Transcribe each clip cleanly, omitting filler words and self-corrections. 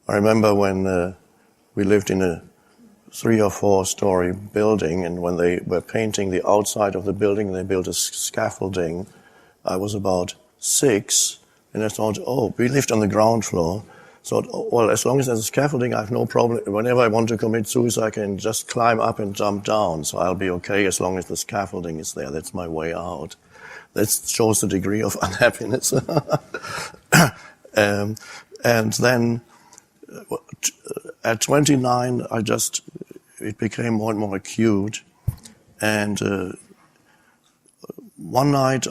I remember when we lived in a 3 or 4 story building, and when they were painting the outside of the building, they built a scaffolding. I was about 6, and I thought, we lived on the ground floor. So, well, as long as there's a scaffolding, I have no problem. Whenever I want to commit suicide, I can just climb up and jump down. So I'll be okay as long as the scaffolding is there. That's my way out. That shows the degree of unhappiness. And then at 29, it became more and more acute. And one night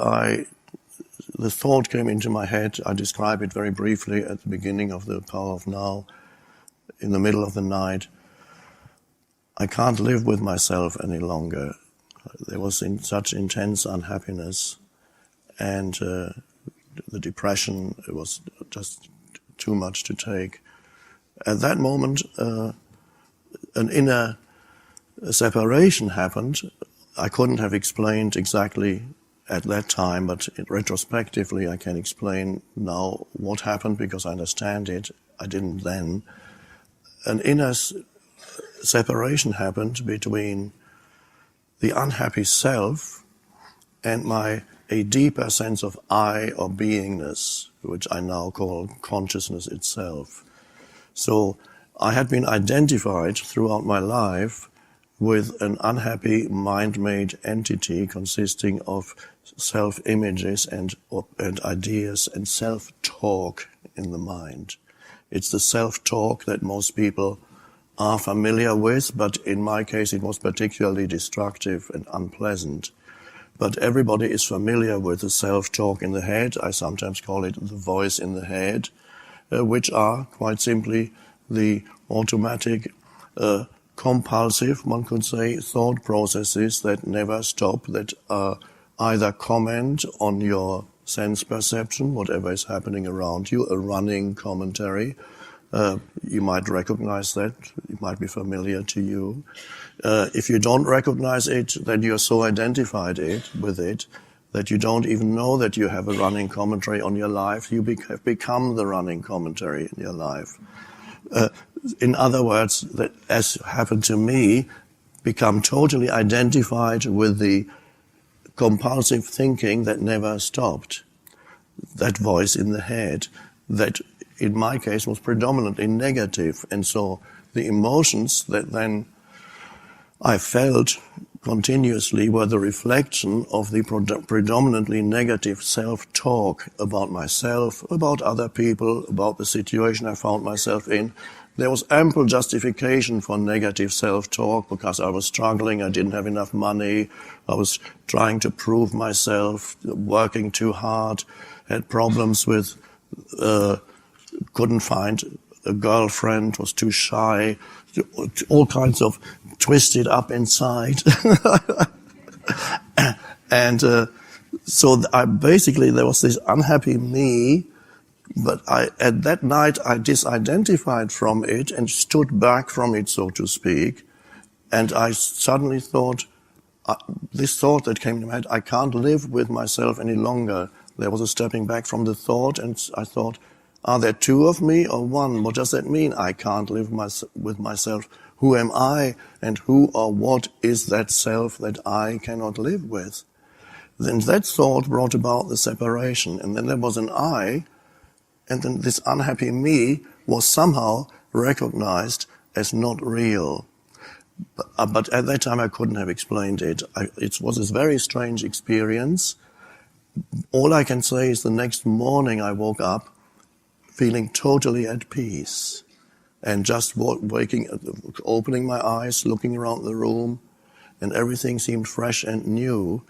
the thought came into my head. I describe it very briefly at the beginning of The Power of Now, in the middle of the night. I can't live with myself any longer. There was such intense unhappiness, and the depression, it was just too much to take. At that moment, an inner separation happened. I couldn't have explained exactly at that time, but retrospectively I can explain now what happened because I understand it. I didn't then. An inner separation happened between the unhappy self and a deeper sense of I or beingness, which I now call consciousness itself. So I had been identified throughout my life with an unhappy mind-made entity consisting of self-images and ideas and self-talk in the mind. It's the self-talk that most people are familiar with, but in my case it was particularly destructive and unpleasant. But everybody is familiar with the self-talk in the head. I sometimes call it the voice in the head, which are quite simply the automatic, compulsive, one could say, thought processes that never stop, that either comment on your sense perception, whatever is happening around you, a running commentary. You might recognize that. It might be familiar to you. If you don't recognize it, then you're so identified with it that you don't even know that you have a running commentary on your life. You have become the running commentary in your life. In other words, that, as happened to me, become totally identified with the compulsive thinking that never stopped. That voice in the head that, in my case, was predominantly negative. And so the emotions that then I felt continuously were the reflection of the predominantly negative self-talk about myself, about other people, about the situation I found myself in. There was ample justification for negative self-talk because I was struggling, I didn't have enough money, I was trying to prove myself, working too hard, had problems with, couldn't find a girlfriend, was too shy, all kinds of twisted up inside. And so basically there was this unhappy me, but at that night I disidentified from it and stood back from it, so to speak, and I suddenly thought, this thought that came to my head, I can't live with myself any longer. There was a stepping back from the thought, and I thought, are there two of me or one? What does that mean? I can't live with myself. Who am I, and who or what is that self that I cannot live with? Then that thought brought about the separation, and then there was an I, and then this unhappy me was somehow recognized as not real. But at that time I couldn't have explained it. It was this very strange experience. All I can say is the next morning I woke up feeling totally at peace. And just opening my eyes, looking around the room, and everything seemed fresh and new.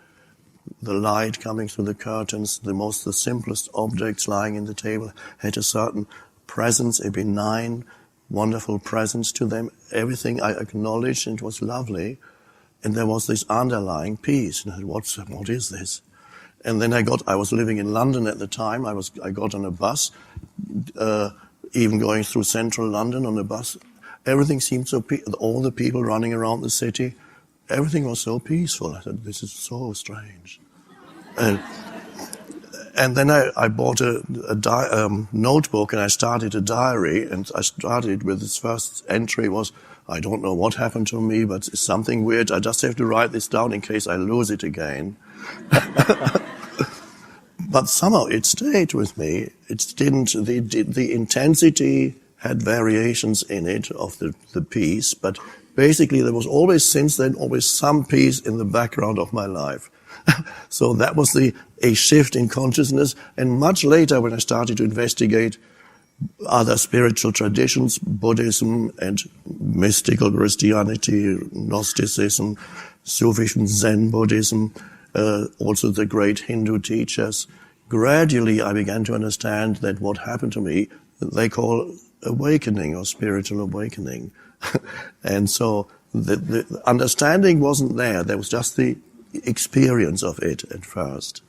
The light coming through the curtains, the simplest objects lying in the table had a certain presence, a benign, wonderful presence to them. Everything I acknowledged, and it was lovely. And there was this underlying peace. And I said, what is this? And then I was living in London at the time. I got on a bus, even going through central London on a bus. Everything seemed so all the people running around the city, everything was so peaceful. I said, this is so strange. And then I bought a notebook and I started a diary, and I started with this first entry was, I don't know what happened to me, but it's something weird. I just have to write this down in case I lose it again. But somehow it stayed with me. It didn't, the intensity had variations in it of the piece, but basically there was always, since then, always some piece in the background of my life. So that was a shift in consciousness. And much later, when I started to investigate other spiritual traditions, Buddhism and mystical Christianity, Gnosticism, Sufism, Zen Buddhism, also the great Hindu teachers, gradually I began to understand that what happened to me, they call awakening or spiritual awakening. And so the understanding wasn't there. There was just the experience of it at first.